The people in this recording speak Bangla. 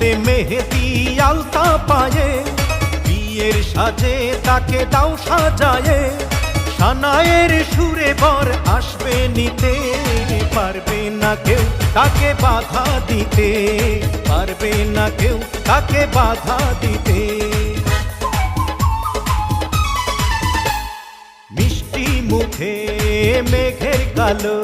গলাতে মেহেদি আলতা পায়ে, বিয়ের সাজে তাকে দাও সাজায়ে, সানায়ের সুরে বর আসবে নিতে, পারবে না কেউ তাকে বাধা দিতে, পারবে না কেউ তাকে বাধা দিতে। মিষ্টি মুখে মেঘের কালো